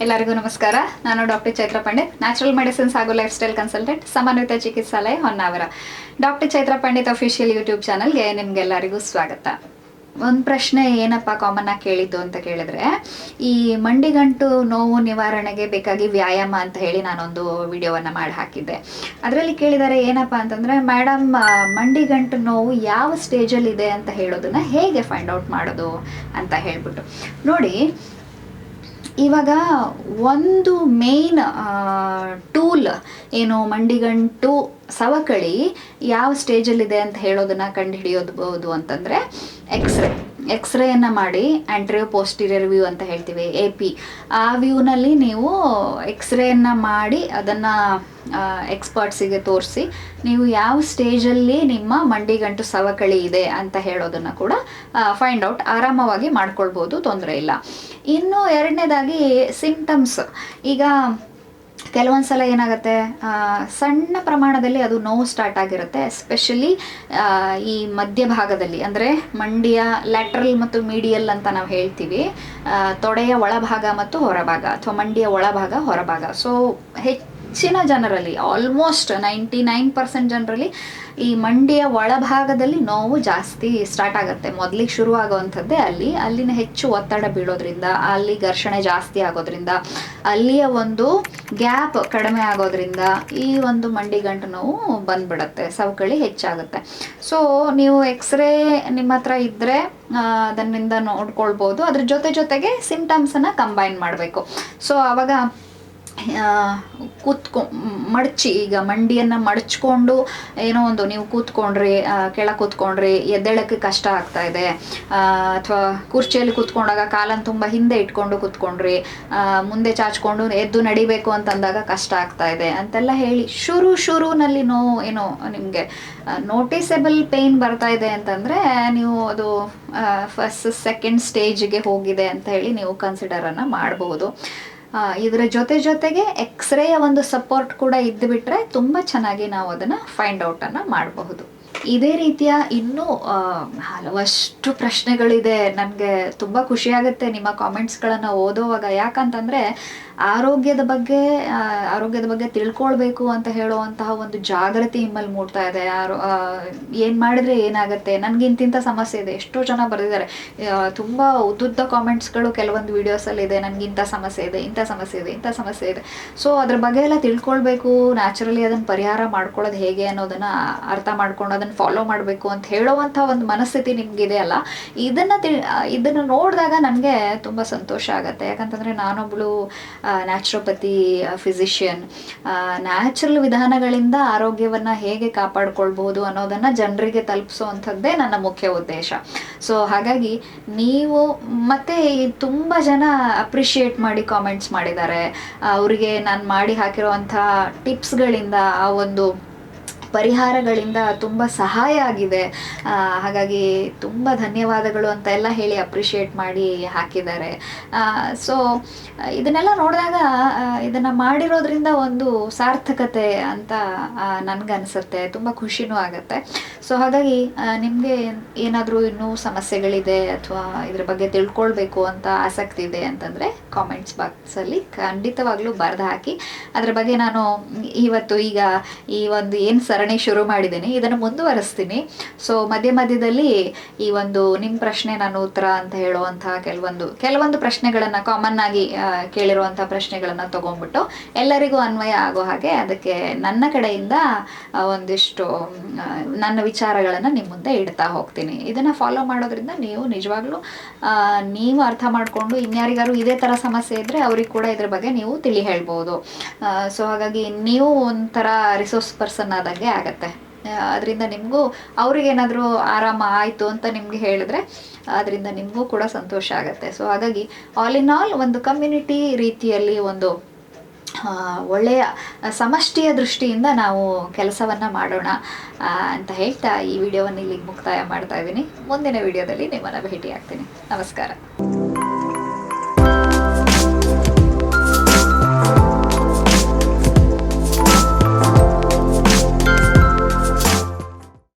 ಎಲ್ಲರಿಗೂ ನಮಸ್ಕಾರ. ನಾನು doctor Chaitra Pandit, natural medicines ಹಾಗೂ ಲೈಫ್ ಸ್ಟೈಲ್ ಕನ್ಸಲ್ಟೆಂಟ್, ಸಮನ್ವಿತ ಚಿಕಿತ್ಸಾಲಯ, Honnavar. Doctor Chaitra Pandit official YouTube ಚಾನಲ್ಗೆ ನಿಮ್ಗೆಲ್ಲರಿಗೂ ಸ್ವಾಗತ. ಒಂದು ಪ್ರಶ್ನೆ ಏನಪ್ಪ ಕಾಮನ್ ಆಗಿ ಕೇಳಿದ್ದು ಅಂತ ಕೇಳಿದ್ರೆ, ಈ ಮಂಡಿಗಂಟು ನೋವು ನಿವಾರಣೆಗೆ ಬೇಕಾಗಿ ವ್ಯಾಯಾಮ ಅಂತ ಹೇಳಿ ನಾನೊಂದು ವಿಡಿಯೋವನ್ನು ಮಾಡಿ ಹಾಕಿದ್ದೆ. ಅದರಲ್ಲಿ ಕೇಳಿದ್ದಾರೆ ಏನಪ್ಪ ಅಂತಂದರೆ, ಮೇಡಮ್ ಮಂಡಿಗಂಟು ನೋವು ಯಾವ ಸ್ಟೇಜಲ್ಲಿ ಇದೆ ಅಂತ ಹೇಳೋದನ್ನು ಹೇಗೆ ಫೈಂಡ್ ಔಟ್ ಮಾಡೋದು ಅಂತ ಹೇಳ್ಬಿಟ್ಟು. ನೋಡಿ, ಇವಾಗ ಒಂದು ಮೇನ್ ಟೂಲ್ ಏನು ಮಂಡಿಗಂಟು ಸವಕಳಿ ಯಾವ ಸ್ಟೇಜಲ್ಲಿದೆ ಅಂತ ಹೇಳೋದನ್ನು ಕಂಡುಹಿಡಿಯೋದು ಅಂತಂದರೆ ಎಕ್ಸ್ರೇಯನ್ನು ಮಾಡಿ, ಆಂಟ್ರಿಯೋ ಪೋಸ್ಟೀರಿಯರ್ ವ್ಯೂ ಅಂತ ಹೇಳ್ತೀವಿ, AP. ಆ ವ್ಯೂನಲ್ಲಿ ನೀವು ಎಕ್ಸ್ರೇಯನ್ನು ಮಾಡಿ ಅದನ್ನು ಎಕ್ಸ್ಪರ್ಟ್ಸಿಗೆ ತೋರಿಸಿ ನೀವು ಯಾವ ಸ್ಟೇಜಲ್ಲಿ ನಿಮ್ಮ ಮಂಡಿಗಂಟು ಸವಕಳಿ ಇದೆ ಅಂತ ಹೇಳೋದನ್ನು ಕೂಡ ಫೈಂಡ್ ಔಟ್ ಆರಾಮವಾಗಿ ಮಾಡ್ಕೊಳ್ಬೋದು, ತೊಂದರೆ ಇಲ್ಲ. ಇನ್ನು ಎರಡನೇದಾಗಿ ಸಿಂಪ್ಟಮ್ಸ್. ಈಗ ಕೆಲವೊಂದು ಸಲ ಏನಾಗುತ್ತೆ, ಸಣ್ಣ ಪ್ರಮಾಣದಲ್ಲಿ ಅದು ನೋವು ಸ್ಟಾರ್ಟ್ ಆಗಿರುತ್ತೆ, ಎಸ್ಪೆಷಲಿ ಈ ಮಧ್ಯಭಾಗದಲ್ಲಿ, ಅಂದರೆ ಮಂಡಿಯ ಲ್ಯಾಟ್ರಲ್ ಮತ್ತು ಮೀಡಿಯಲ್ ಅಂತ ನಾವು ಹೇಳ್ತೀವಿ, ತೊಡೆಯ ಒಳಭಾಗ ಮತ್ತು ಹೊರಭಾಗ, ಅಥವಾ ಮಂಡಿಯ ಒಳಭಾಗ ಹೊರಭಾಗ. ಸೊ ಹೆಚ್ಚಿನ ಜನರಲ್ಲಿ, ಆಲ್ಮೋಸ್ಟ್ 99% ಜನರಲ್ಲಿ ಈ ಮಂಡಿಯ ಒಳಭಾಗದಲ್ಲಿ ನೋವು ಜಾಸ್ತಿ ಸ್ಟಾರ್ಟ್ ಆಗುತ್ತೆ. ಮೊದಲಿಗೆ ಶುರುವಾಗುವಂಥದ್ದೇ ಅಲ್ಲಿನ ಹೆಚ್ಚು ಒತ್ತಡ ಬೀಳೋದ್ರಿಂದ, ಅಲ್ಲಿ ಘರ್ಷಣೆ ಜಾಸ್ತಿ ಆಗೋದ್ರಿಂದ, ಅಲ್ಲಿಯ ಒಂದು ಗ್ಯಾಪ್ ಕಡಿಮೆ ಆಗೋದ್ರಿಂದ ಈ ಒಂದು ಮಂಡಿಗಂಟು ನೋವು ಬಂದ್ಬಿಡುತ್ತೆ, ಸವಕಳಿ ಹೆಚ್ಚಾಗುತ್ತೆ. ಸೊ ನೀವು ಎಕ್ಸ್ರೇ ನಿಮ್ಮ ಹತ್ರ ಇದ್ದರೆ ಅದನ್ನಿಂದ ನೋಡ್ಕೊಳ್ಬೋದು. ಅದ್ರ ಜೊತೆಗೆ ಸಿಂಪ್ಟಮ್ಸನ್ನು ಕಂಬೈನ್ ಮಾಡಬೇಕು. ಸೊ ಆವಾಗ ಮಡಚಿ, ಈಗ ಮಂಡಿಯನ್ನು ಮಡಚ್ಕೊಂಡು ಏನೋ ಒಂದು ನೀವು ಕೂತ್ಕೊಂಡ್ರಿ, ಕೆಳಗೆ ಕೂತ್ಕೊಂಡ್ರಿ, ಎದ್ದೇಳಕ್ಕೆ ಕಷ್ಟ ಆಗ್ತಾ ಇದೆ, ಅಥವಾ ಕುರ್ಚಿಯಲ್ಲಿ ಕೂತ್ಕೊಂಡಾಗ ಕಾಲನ್ನು ತುಂಬ ಹಿಂದೆ ಇಟ್ಕೊಂಡು ಕೂತ್ಕೊಂಡ್ರಿ, ಮುಂದೆ ಚಾಚ್ಕೊಂಡು ಎದ್ದು ನಡಿಬೇಕು ಅಂತಂದಾಗ ಕಷ್ಟ ಆಗ್ತಾ ಇದೆ ಅಂತೆಲ್ಲ ಹೇಳಿ, ಶುರುನಲ್ಲಿ ನೋವು ಏನೋ ನಿಮಗೆ ನೋಟಿಸೇಬಲ್ ಪೇಯ್ನ್ ಬರ್ತಾ ಇದೆ ಅಂತಂದರೆ ನೀವು ಅದು ಫಸ್ಟ್ ಸೆಕೆಂಡ್ ಸ್ಟೇಜ್ಗೆ ಹೋಗಿದೆ ಅಂತ ಹೇಳಿ ನೀವು ಕನ್ಸಿಡರನ್ನು ಮಾಡಬಹುದು. ಇದರ ಜೊತೆಗೆ ಎಕ್ಸ್ರೇಯ ಒಂದು ಸಪೋರ್ಟ್ ಕೂಡ ಇದ್ದು ಬಿಟ್ಟರೆ ತುಂಬ ಚೆನ್ನಾಗಿ ನಾವು ಅದನ್ನು ಫೈಂಡ್ ಔಟನ್ನು ಮಾಡಬಹುದು. ಇದೇ ರೀತಿಯ ಇನ್ನೂ ಹಲವಷ್ಟು ಪ್ರಶ್ನೆಗಳಿದೆ. ನನಗೆ ತುಂಬ ಖುಷಿಯಾಗುತ್ತೆ ನಿಮ್ಮ ಕಾಮೆಂಟ್ಸ್ಗಳನ್ನು ಓದೋವಾಗ. ಯಾಕಂತಂದರೆ ಆರೋಗ್ಯದ ಬಗ್ಗೆ ತಿಳ್ಕೊಳ್ಬೇಕು ಅಂತ ಹೇಳುವಂತಹ ಒಂದು ಜಾಗೃತಿ ನಿಮ್ಮಲ್ಲಿ ಮೂಡ್ತಾ ಇದೆ. ಏನು ಮಾಡಿದರೆ ಏನಾಗುತ್ತೆ, ನನಗೆ ಇಂತಿಂಥ ಸಮಸ್ಯೆ ಇದೆ. ಎಷ್ಟೋ ಜನ ಬರೆದಿದ್ದಾರೆ, ತುಂಬ ಉದ್ದುದ್ದ ಕಾಮೆಂಟ್ಸ್ಗಳು ಕೆಲವೊಂದು ವೀಡಿಯೋಸಲ್ಲಿ ಇದೆ, ನನಗೆ ಇಂಥ ಸಮಸ್ಯೆ ಇದೆ, ಇಂಥ ಸಮಸ್ಯೆ ಇದೆ. ಸೊ ಅದ್ರ ಬಗ್ಗೆ ಎಲ್ಲ ತಿಳ್ಕೊಳ್ಬೇಕು, ನ್ಯಾಚುರಲಿ ಅದನ್ನು ಪರಿಹಾರ ಮಾಡ್ಕೊಳ್ಳೋದು ಹೇಗೆ ಅನ್ನೋದನ್ನು ಅರ್ಥ ಮಾಡ್ಕೊಂಡು ಅದನ್ನು ಫಾಲೋ ಮಾಡಬೇಕು ಅಂತ ಹೇಳುವಂಥ ಒಂದು ಮನಸ್ಥಿತಿ ನಿಮಗಿದೆ ಅಲ್ಲ, ಇದನ್ನು ನೋಡಿದಾಗ ನನಗೆ ತುಂಬ ಸಂತೋಷ ಆಗುತ್ತೆ. ಯಾಕಂತಂದರೆ ನಾನೊಬ್ಬಳು ನ್ಯಾಚುರೋಪತಿ ಫಿಸಿಷಿಯನ್. ನ್ಯಾಚುರಲ್ ವಿಧಾನಗಳಿಂದ ಆರೋಗ್ಯವನ್ನು ಹೇಗೆ ಕಾಪಾಡ್ಕೊಳ್ಬಹುದು ಅನ್ನೋದನ್ನು ಜನರಿಗೆ ತಲುಪಿಸುವಂಥದ್ದೇ ನನ್ನ ಮುಖ್ಯ ಉದ್ದೇಶ. ಸೊ ಹಾಗಾಗಿ ನೀವು ಮತ್ತೆ ತುಂಬ ಜನ ಅಪ್ರಿಷಿಯೇಟ್ ಮಾಡಿ ಕಾಮೆಂಟ್ಸ್ ಮಾಡಿದ್ದಾರೆ. ಅವರಿಗೆ ನಾನು ಮಾಡಿ ಹಾಕಿರುವಂಥ ಟಿಪ್ಸ್ಗಳಿಂದ, ಆ ಒಂದು ಪರಿಹಾರಗಳಿಂದ ತುಂಬ ಸಹಾಯ ಆಗಿದೆ, ಹಾಗಾಗಿ ತುಂಬ ಧನ್ಯವಾದಗಳು ಅಂತ ಎಲ್ಲ ಹೇಳಿ ಅಪ್ರಿಷಿಯೇಟ್ ಮಾಡಿ ಹಾಕಿದ್ದಾರೆ. ಸೊ ಇದನ್ನೆಲ್ಲ ನೋಡಿದಾಗ ಇದನ್ನು ಮಾಡಿರೋದ್ರಿಂದ ಒಂದು ಸಾರ್ಥಕತೆ ಅಂತ ನನಗನ್ಸುತ್ತೆ, ತುಂಬ ಖುಷಿನೂ ಆಗುತ್ತೆ. ಸೊ ಹಾಗಾಗಿ ನಿಮಗೆ ಏನಾದರೂ ಇನ್ನೂ ಸಮಸ್ಯೆಗಳಿದೆ ಅಥವಾ ಇದ್ರ ಬಗ್ಗೆ ತಿಳ್ಕೊಳ್ಬೇಕು ಅಂತ ಆಸಕ್ತಿ ಇದೆ ಅಂತಂದರೆ ಕಾಮೆಂಟ್ಸ್ ಬಾಕ್ಸಲ್ಲಿ ಖಂಡಿತವಾಗ್ಲೂ ಬರೆದು ಹಾಕಿ. ಅದರ ಬಗ್ಗೆ ನಾನು ಈಗ ಈ ಒಂದು ಏನು ಸರಣಿ ಶುರು ಮಾಡಿದ್ದೀನಿ ಇದನ್ನು ಮುಂದುವರಿಸ್ತೀನಿ. ಸೊ ಮಧ್ಯದಲ್ಲಿ ಈ ಒಂದು ನಿಮ್ಮ ಪ್ರಶ್ನೆ ನಾನು ಉತ್ತರ ಅಂತ ಹೇಳುವಂತಹ ಕೆಲವೊಂದು ಪ್ರಶ್ನೆಗಳನ್ನು, ಕಾಮನ್ ಆಗಿ ಕೇಳಿರುವಂತಹ ಪ್ರಶ್ನೆಗಳನ್ನು ತಗೊಂಡ್ಬಿಟ್ಟು ಎಲ್ಲರಿಗೂ ಅನ್ವಯ ಆಗೋ ಹಾಗೆ ಅದಕ್ಕೆ ನನ್ನ ಕಡೆಯಿಂದ ಒಂದಿಷ್ಟು ನನ್ನ ವಿಚಾರಗಳನ್ನು ನಿಮ್ಮ ಮುಂದೆ ಇಡ್ತಾ ಹೋಗ್ತೀನಿ. ಇದನ್ನು ಫಾಲೋ ಮಾಡೋದ್ರಿಂದ ನೀವು ನಿಜವಾಗ್ಲೂ ನೀವು ಅರ್ಥ ಮಾಡಿಕೊಂಡು ಇನ್ಯಾರಿಗಾರು ಇದೇ ಥರ ಸಮಸ್ಯೆ ಇದ್ದರೆ ಅವ್ರಿಗೆ ಕೂಡ ಇದ್ರ ಬಗ್ಗೆ ನೀವು ತಿಳಿ ಹೇಳ್ಬೋದು. ಸೊ ಹಾಗಾಗಿ ನೀವು ಒಂಥರ ರಿಸೋರ್ಸ್ ಪರ್ಸನ್ ಆದಂಗೆ ಆಗುತ್ತೆ. ಅದರಿಂದ ನಿಮಗೂ ಅವ್ರಿಗೇನಾದರೂ ಆರಾಮ ಆಯಿತು ಅಂತ ನಿಮಗೆ ಹೇಳಿದ್ರೆ ಅದರಿಂದ ನಿಮಗೂ ಕೂಡ ಸಂತೋಷ ಆಗುತ್ತೆ. ಸೊ ಹಾಗಾಗಿ ಆಲ್ ಇನ್ ಆಲ್ ಒಂದು ಕಮ್ಯುನಿಟಿ ರೀತಿಯಲ್ಲಿ ಒಂದು ಒಳ್ಳೆಯ ಸಮಷ್ಟಿಯ ದೃಷ್ಟಿಯಿಂದ ನಾವು ಕೆಲಸವನ್ನು ಮಾಡೋಣ ಅಂತ ಹೇಳ್ತಾ ಈ ವಿಡಿಯೋವನ್ನು ಇಲ್ಲಿಗೆ ಮುಕ್ತಾಯ ಮಾಡ್ತಾ ಇದ್ದೀನಿ. ಮುಂದಿನ ವಿಡಿಯೋದಲ್ಲಿ ನಿಮ್ಮನ್ನು ಭೇಟಿ ಆಗ್ತೀನಿ. ನಮಸ್ಕಾರ.